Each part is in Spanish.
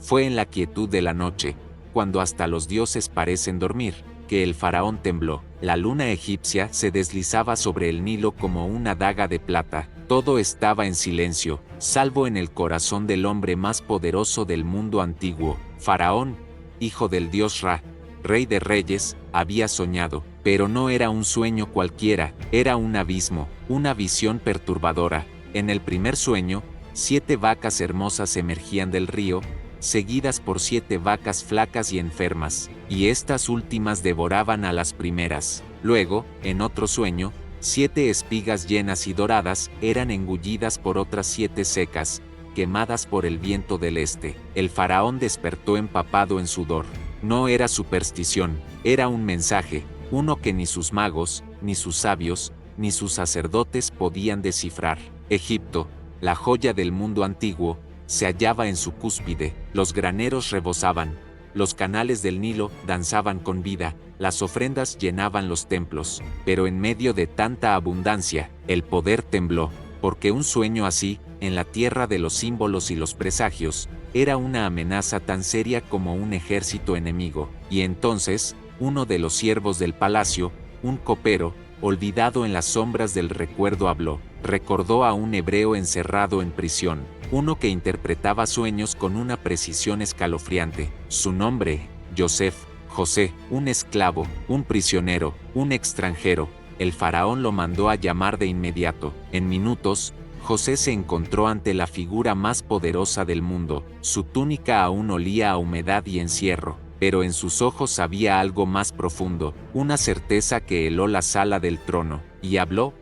Fue en la quietud de la noche, cuando hasta los dioses parecen dormir, que el faraón tembló. La luna egipcia se deslizaba sobre el Nilo como una daga de plata. Todo estaba en silencio, salvo en el corazón del hombre más poderoso del mundo antiguo. Faraón, hijo del dios Ra, rey de reyes, había soñado, pero no era un sueño cualquiera, era un abismo, una visión perturbadora. En el primer sueño, 7 vacas hermosas emergían del río, seguidas por 7 vacas flacas y enfermas, y estas últimas devoraban a las primeras. Luego, en otro sueño, 7 espigas llenas y doradas eran engullidas por otras 7 secas, quemadas por el viento del este. El faraón despertó empapado en sudor. No era superstición, era un mensaje, uno que ni sus magos, ni sus sabios, ni sus sacerdotes podían descifrar. Egipto, la joya del mundo antiguo, se hallaba en su cúspide, los graneros rebosaban, los canales del Nilo danzaban con vida, las ofrendas llenaban los templos, pero en medio de tanta abundancia, el poder tembló, porque un sueño así, en la tierra de los símbolos y los presagios, era una amenaza tan seria como un ejército enemigo, y entonces, uno de los siervos del palacio, un copero, olvidado en las sombras del recuerdo habló, recordó a un hebreo encerrado en prisión, uno que interpretaba sueños con una precisión escalofriante. Su nombre, José, un esclavo, un prisionero, un extranjero. El faraón lo mandó a llamar de inmediato. En minutos, José se encontró ante la figura más poderosa del mundo. Su túnica aún olía a humedad y encierro, pero en sus ojos había algo más profundo, una certeza que heló la sala del trono, y habló: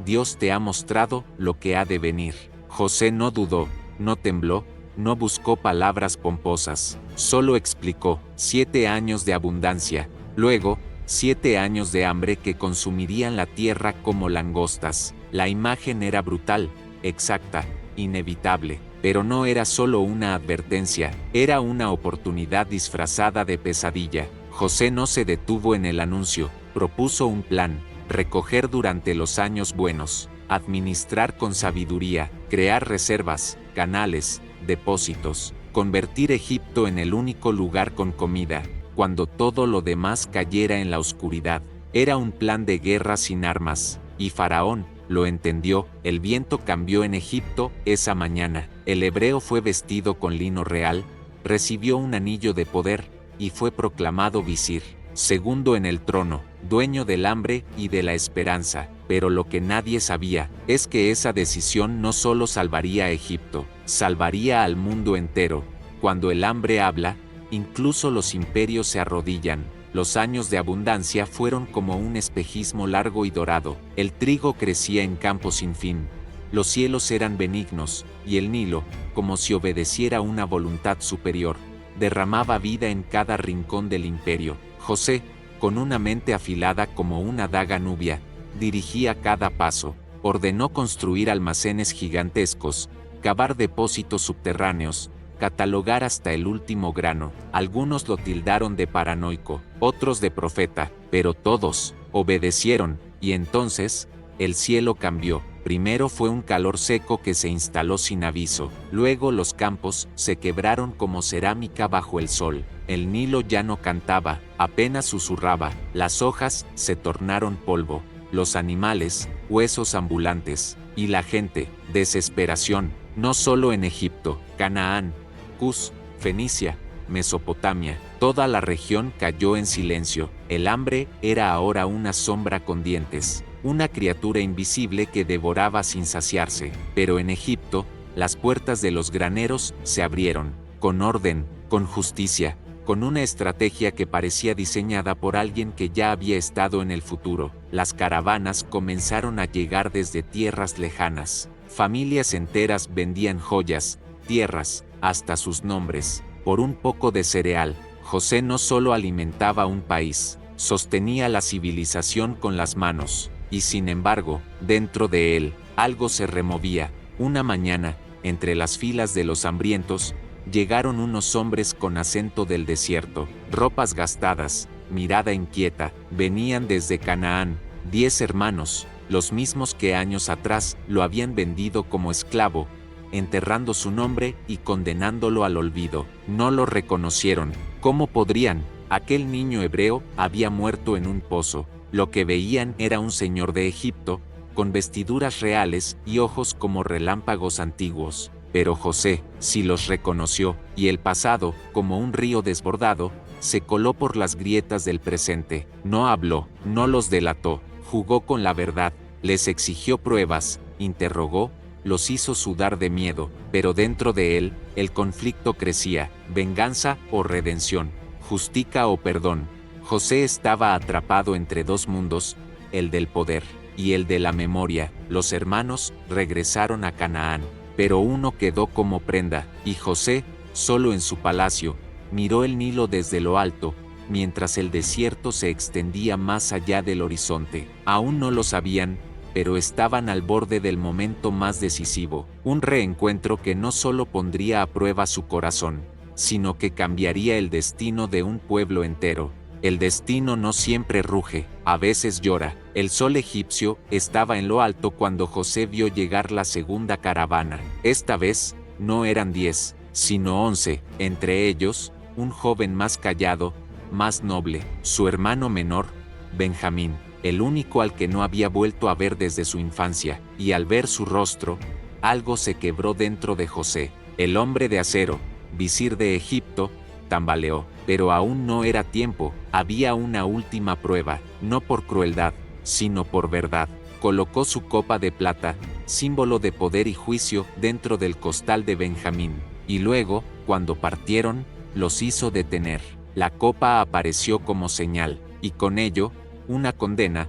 Dios te ha mostrado lo que ha de venir. José no dudó, no tembló, no buscó palabras pomposas, solo explicó: 7 años de abundancia, luego, 7 años de hambre que consumirían la tierra como langostas. La imagen era brutal, exacta, inevitable, pero no era solo una advertencia, era una oportunidad disfrazada de pesadilla. José no se detuvo en el anuncio, propuso un plan: recoger durante los años buenos, administrar con sabiduría, crear reservas, canales, depósitos, convertir Egipto en el único lugar con comida, cuando todo lo demás cayera en la oscuridad. Era un plan de guerra sin armas, y Faraón lo entendió. El viento cambió en Egipto esa mañana. El hebreo fue vestido con lino real, recibió un anillo de poder, y fue proclamado visir, segundo en el trono, dueño del hambre y de la esperanza. Pero lo que nadie sabía es que esa decisión no solo salvaría a Egipto, salvaría al mundo entero. Cuando el hambre habla, incluso los imperios se arrodillan. Los años de abundancia fueron como un espejismo largo y dorado. El trigo crecía en campos sin fin. Los cielos eran benignos, y el Nilo, como si obedeciera una voluntad superior, derramaba vida en cada rincón del imperio. José, con una mente afilada como una daga nubia, dirigía cada paso. Ordenó construir almacenes gigantescos, cavar depósitos subterráneos, catalogar hasta el último grano. Algunos lo tildaron de paranoico, otros de profeta, pero todos obedecieron, y entonces, el cielo cambió. Primero fue un calor seco que se instaló sin aviso, luego los campos se quebraron como cerámica bajo el sol. El Nilo ya no cantaba, apenas susurraba, las hojas se tornaron polvo, los animales, huesos ambulantes, y la gente, desesperación, no solo en Egipto, Canaán, Cus, Fenicia, Mesopotamia, toda la región cayó en silencio. El hambre era ahora una sombra con dientes, una criatura invisible que devoraba sin saciarse. Pero en Egipto, las puertas de los graneros se abrieron, con orden, con justicia, con una estrategia que parecía diseñada por alguien que ya había estado en el futuro. Las caravanas comenzaron a llegar desde tierras lejanas. Familias enteras vendían joyas, tierras, hasta sus nombres, por un poco de cereal. José no solo alimentaba un país, sostenía la civilización con las manos, y sin embargo, dentro de él, algo se removía. Una mañana, entre las filas de los hambrientos, llegaron unos hombres con acento del desierto, ropas gastadas, mirada inquieta. Venían desde Canaán, 10 hermanos, los mismos que años atrás lo habían vendido como esclavo, enterrando su nombre y condenándolo al olvido. No lo reconocieron. ¿Cómo podrían? Aquel niño hebreo había muerto en un pozo. Lo que veían era un señor de Egipto, con vestiduras reales y ojos como relámpagos antiguos. Pero José sí los reconoció, y el pasado, como un río desbordado, se coló por las grietas del presente. No habló, no los delató, jugó con la verdad, les exigió pruebas, interrogó, los hizo sudar de miedo, pero dentro de él, el conflicto crecía, venganza o redención, justicia o perdón. José estaba atrapado entre dos mundos, el del poder y el de la memoria. Los hermanos regresaron a Canaán, pero uno quedó como prenda, y José, solo en su palacio, miró el Nilo desde lo alto, mientras el desierto se extendía más allá del horizonte. Aún no lo sabían, pero estaban al borde del momento más decisivo, un reencuentro que no solo pondría a prueba su corazón, sino que cambiaría el destino de un pueblo entero. El destino no siempre ruge, a veces llora. El sol egipcio estaba en lo alto cuando José vio llegar la segunda caravana. Esta vez, no eran 10, sino 11, entre ellos, un joven más callado, más noble, su hermano menor, Benjamín, el único al que no había vuelto a ver desde su infancia, y al ver su rostro, algo se quebró dentro de José. El hombre de acero, visir de Egipto, tambaleó, pero aún no era tiempo. Había una última prueba, no por crueldad, sino por verdad. Colocó su copa de plata, símbolo de poder y juicio, dentro del costal de Benjamín, y luego, cuando partieron, los hizo detener. La copa apareció como señal, y con ello, una condena.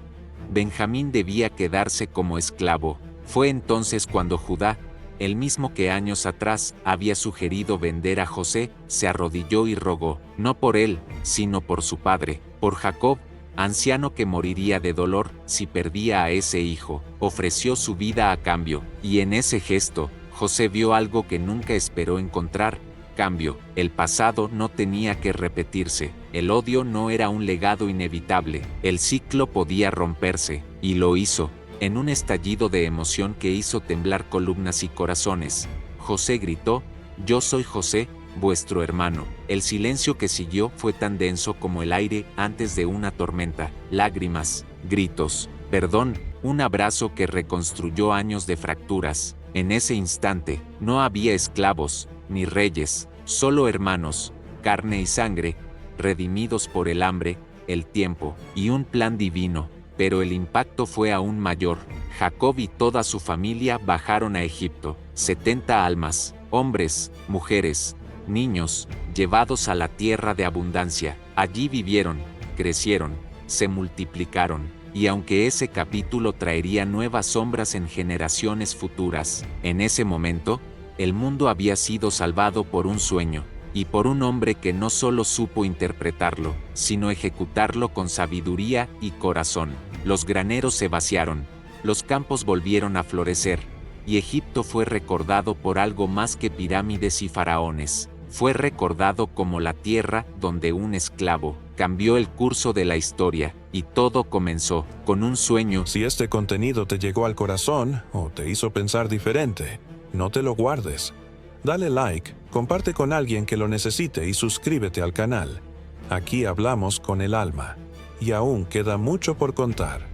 Benjamín debía quedarse como esclavo. Fue entonces cuando Judá, el mismo que años atrás había sugerido vender a José, se arrodilló y rogó, no por él, sino por su padre, por Jacob, anciano que moriría de dolor si perdía a ese hijo. Ofreció su vida a cambio, y en ese gesto, José vio algo que nunca esperó encontrar: cambio. El pasado no tenía que repetirse, el odio no era un legado inevitable, el ciclo podía romperse, y lo hizo. En un estallido de emoción que hizo temblar columnas y corazones, José gritó: «Yo soy José, vuestro hermano». El silencio que siguió fue tan denso como el aire antes de una tormenta. Lágrimas, gritos, perdón, un abrazo que reconstruyó años de fracturas. En ese instante, no había esclavos, ni reyes, solo hermanos, carne y sangre, redimidos por el hambre, el tiempo, y un plan divino. Pero el impacto fue aún mayor. Jacob y toda su familia bajaron a Egipto. 70 almas, hombres, mujeres, niños, llevados a la tierra de abundancia. Allí vivieron, crecieron, se multiplicaron. Y aunque ese capítulo traería nuevas sombras en generaciones futuras, en ese momento, el mundo había sido salvado por un sueño, y por un hombre que no solo supo interpretarlo, sino ejecutarlo con sabiduría y corazón. Los graneros se vaciaron, los campos volvieron a florecer, y Egipto fue recordado por algo más que pirámides y faraones. Fue recordado como la tierra donde un esclavo cambió el curso de la historia, y todo comenzó con un sueño. Si este contenido te llegó al corazón o te hizo pensar diferente, no te lo guardes. Dale like, comparte con alguien que lo necesite y suscríbete al canal. Aquí hablamos con el alma, y aún queda mucho por contar.